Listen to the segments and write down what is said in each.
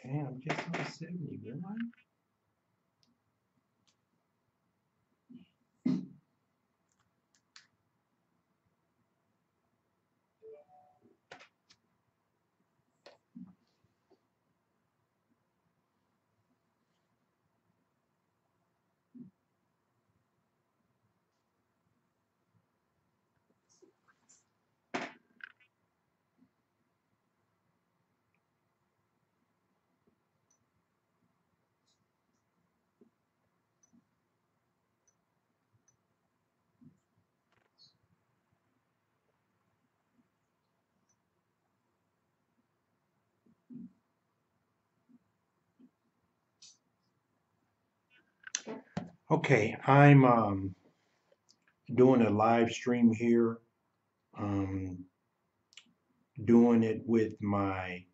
Okay, I'm just on 71. Okay, I'm doing a live stream here. Um, doing it with my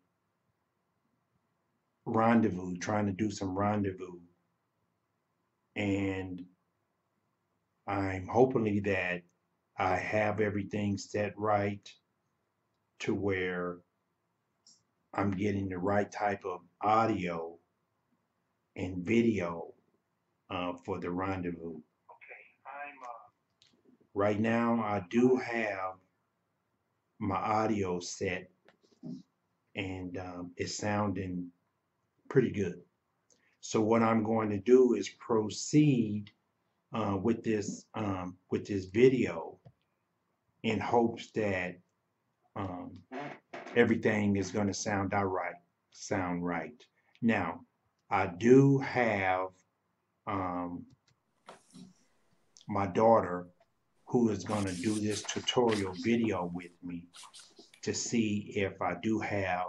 rendezvous, trying to do some rendezvous, and I'm hopefully that I have everything set right to where I'm getting the right type of audio and video for the rendezvous. Okay, right now I do have my audio set and it's sounding pretty good. So what I'm going to do is proceed with this video in hopes that um, everything is going to sound right. Now, I do have um, my daughter who is going to do this tutorial video with me to see if I do have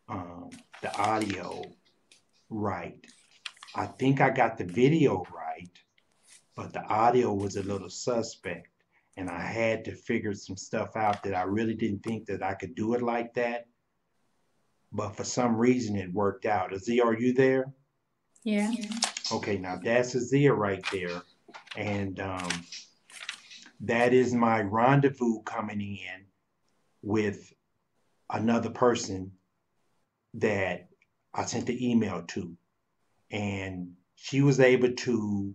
um, the audio right. I think I got the video right, but the audio was a little suspect. And I had to figure some stuff out that I really didn't think that I could do it like that. But for some reason it worked out. Azia, are you there? Yeah. Okay, now that's Azia right there. And that is my rendezvous coming in with another person that I sent the email to. And she was able to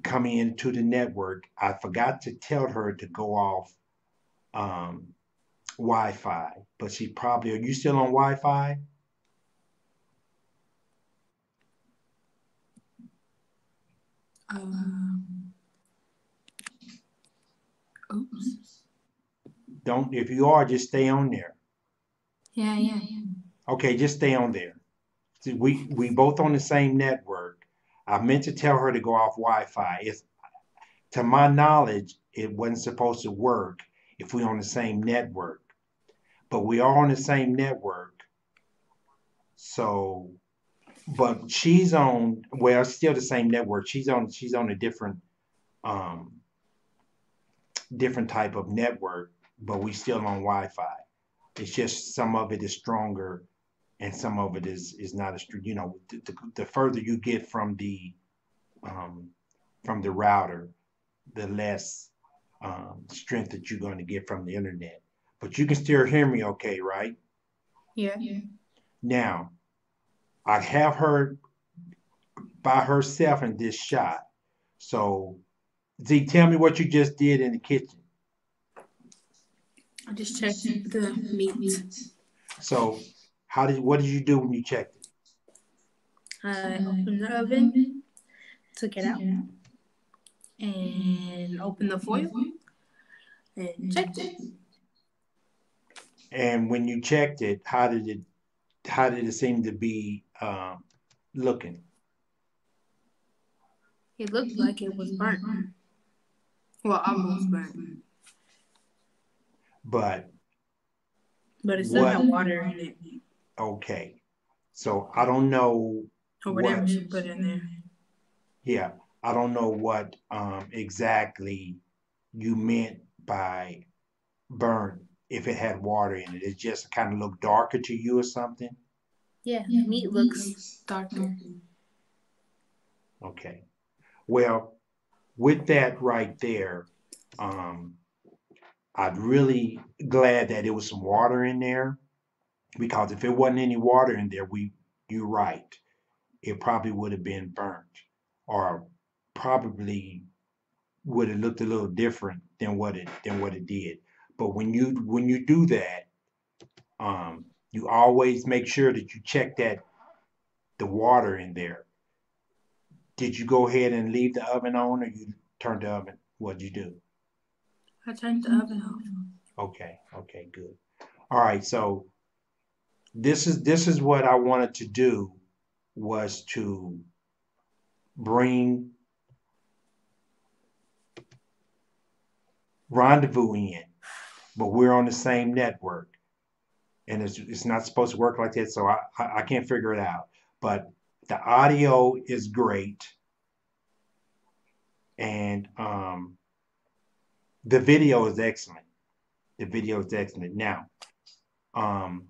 come into the network. I forgot to tell her to go off um, Wi-Fi, but she probably, are you still on Wi-Fi? Um, Oops. Don't, if you are, just stay on there. Yeah, yeah. Okay, just stay on there. See, we both on the same network. I meant to tell her to go off Wi-Fi. It's, to my knowledge, it wasn't supposed to work if we on the same network, but we are on the same network. So, but she's on, well, it's still the same network. She's on a um different type of network, but we still on Wi-Fi. It's just some of it is stronger and some of it is not as, the further you get um, from the router, the less strength that you're going to get from the internet. But you can still hear me okay, right? Yeah. Yeah. Now, I have her by herself in this shot. So, Z, tell me what you just did in the kitchen. I just checked the meat. So, what did you do when you checked it? I opened the oven, took it out, and opened the foil and checked it. And when you checked it, how did it seem to be looking? It looked like it was burnt. Well, almost burnt. But But it still what? had water in it. Okay, so I don't know Or what. whatever she put in there. Yeah, I don't know what exactly you meant by burnt. If it had water in it, it just kind of looked darker to you or something. Yeah, the meat looks darker. Okay. Well, with that right there, um, I'm really glad that there was some water in there because if it wasn't any water in there, you're right, it probably would have been burnt, or probably would have looked a little different than what it did. But when you do that, you always make sure that you check that the water in there. Did you go ahead and leave the oven on, or you turned the oven? What'd you do? I turned the oven off. Okay, okay, good. All right, so this is what I wanted to do, was to bring Rendezvous in, but we're on the same network, and it's not supposed to work like that, so I can't figure it out. But the audio is great, and the video is excellent. The video is excellent. Now, um,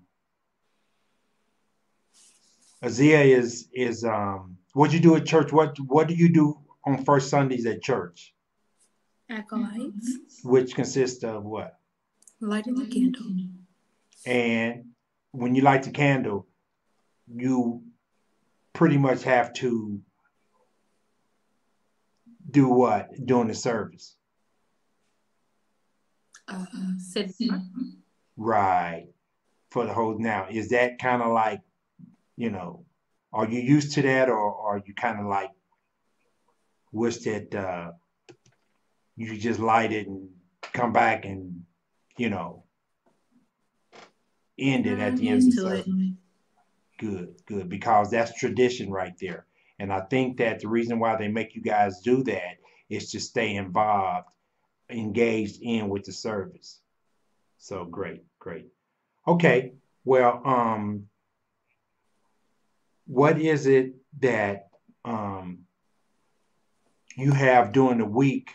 Azia is what you do at church? What do you do on first Sundays at church? Acolytes. Which consists of what? Lighting the candle. And when you light the candle, you pretty much have to do what during the service? Sit. Right. For the whole now. Is that kind of like, you know, are you used to that, or are you kind of like wish that you could just light it and come back and, you know, end it at I'm the end of used the to it. service? Good, good, because that's tradition right there. And I think that the reason why they make you guys do that is to stay involved, engaged in with the service. So great, great. Okay, well, what is it that you have during the week?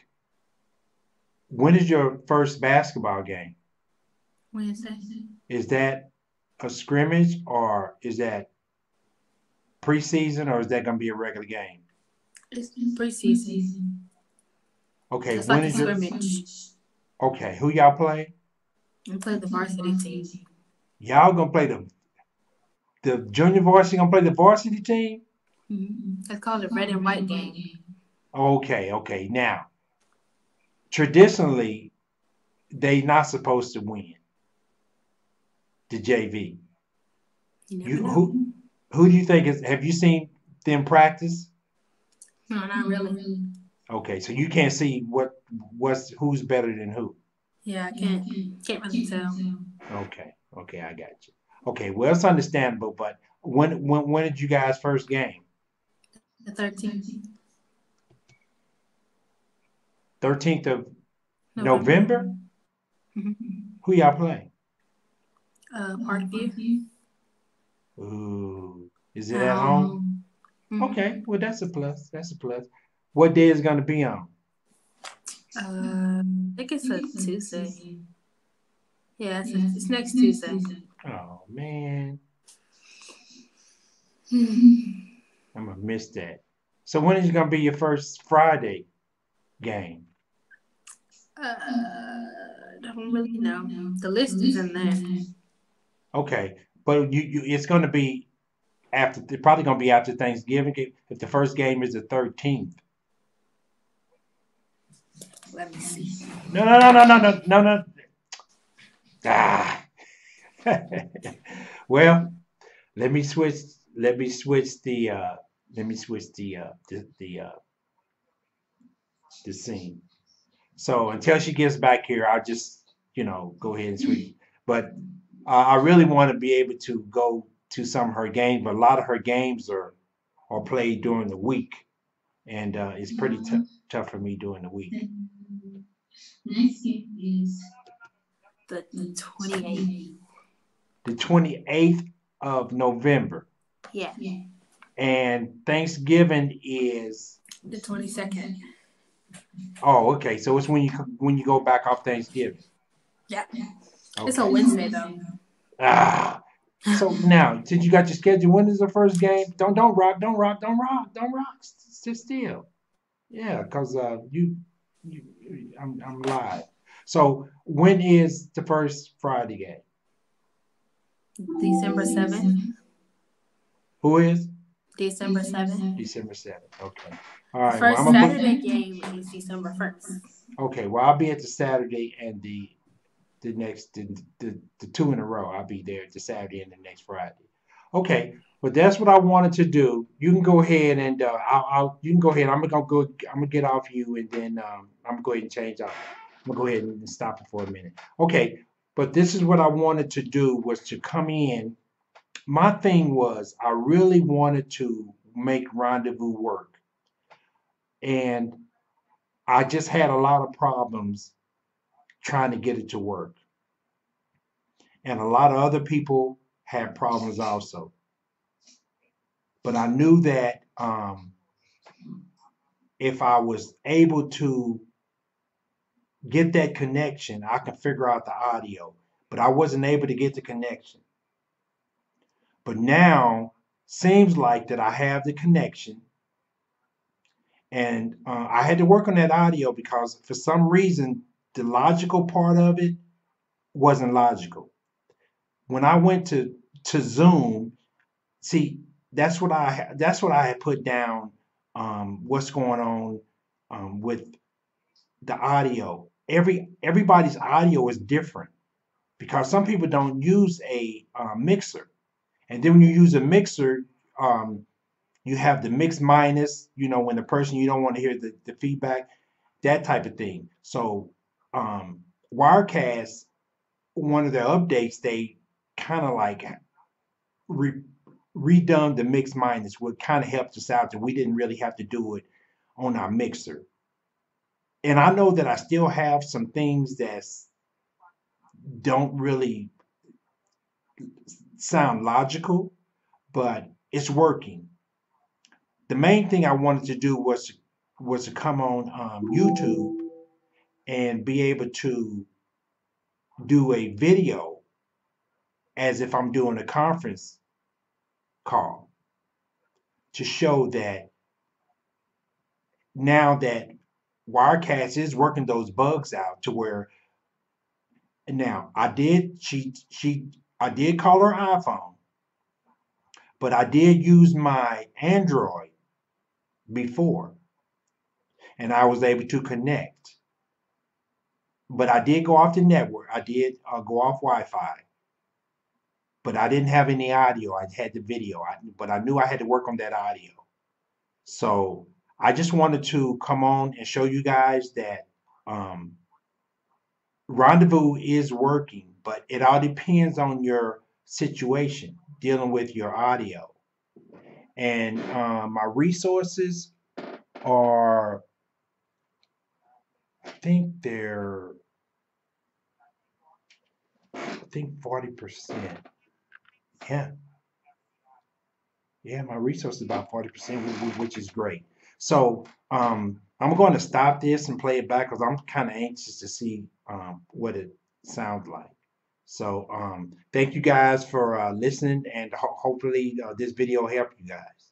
When is your first basketball game? Wednesday. Is that a scrimmage, or is that preseason, or is that going to be a regular game? It's preseason. Okay, It's when like a is your scrimmage. okay? Who y'all play? We play the varsity team. Y'all gonna play the junior varsity? Gonna play the varsity team? It's called a red and white game. Okay, okay. Now, traditionally, they not supposed to win the JV. You never You know. who do you think is? Have you seen them practice? No, not really. Okay, so you can't see what's who's better than who. Yeah, I can't really tell. Okay, okay, I got you. Okay, well it's understandable, but when did you guys first game? The 13th 13th of November. November? Mm-hmm. Who y'all play? Parkview Ooh, is it at at home? home. Mm-hmm. Okay, well that's a plus. That's a plus. What day is gonna be on? I think it's a Tuesday. Yeah, it's next Tuesday. Oh man, Hmm. I'm gonna miss that. So when is it gonna be your first Friday game? Don't really know. The list is in there. Okay, but you it's gonna be after. It's probably gonna be after Thanksgiving. If the first game is the 13th. Let me see. No, no, no, no, no, no, no, no. Ah. Well, let me switch. Let me switch the. Let me switch the scene. So until she gets back here, I'll just go ahead and switch. But I really want to be able to go to some of her games, but a lot of her games are played during the week, and it's pretty tough for me during the week. Next game is the 28th. The 28th of November, Yeah, and Thanksgiving is. the 22nd. Oh, okay. So it's when you go back off Thanksgiving. Yeah, it's a Okay. Wednesday though. Ah. So now, since you got your schedule, when is the first game? Don't rock, don't rock, don't rock, don't rock. Sit still. Yeah, cause you I'm live. So when is the first Friday game? December 7th. Who is? December 7th. December 7th. Okay. All The right. Well, I'm first gonna put. Saturday game is December 1st. Okay. Well, I'll be at the Saturday and the next the two in a row. I'll be there the Saturday and the next Friday. Okay. But that's what I wanted to do. You can go ahead and you can go ahead. I'm gonna get off you and then I'm gonna go ahead and change off. I'm gonna go ahead and stop it for a minute. Okay. But this is what I wanted to do was to come in. My thing was I really wanted to make Rendezvous work. And I just had a lot of problems trying to get it to work. And a lot of other people had problems also. But I knew that if I was able to get that connection, I could figure out the audio. But I wasn't able to get the connection. But now seems like that I have the connection, and I had to work on that audio because for some reason the logical part of it wasn't logical. When I went to Zoom, see, that's what I had put down. What's going on with the audio? Everybody's audio is different because some people don't use a mixer, and then when you use a mixer, um, you have the mix minus. You know, when the person you don't want to hear the feedback, that type of thing. So Wirecast, one of their updates, they kind of like re- redone the mix minus, what kind of helped us out that we didn't really have to do it on our mixer. And I know that I still have some things that don't really sound logical, but it's working. The main thing I wanted to do was to come on YouTube and be able to do a video as if I'm doing a conference call to show that now that Wirecast is working those bugs out to where now I did call her iPhone, but I did use my Android before and I was able to connect. But I did go off the network. I did go off Wi-Fi, but I didn't have any audio. I had the video, but I knew I had to work on that audio. So I just wanted to come on and show you guys that um, Rendezvous is working, but it all depends on your situation dealing with your audio. And my resources are, I think they're, I think 40%. Yeah, yeah, my resources about 40%, which is great. So I'm going to stop this and play it back because I'm kind of anxious to see what it sounds like. So thank you guys for listening, and hopefully this video helped you guys.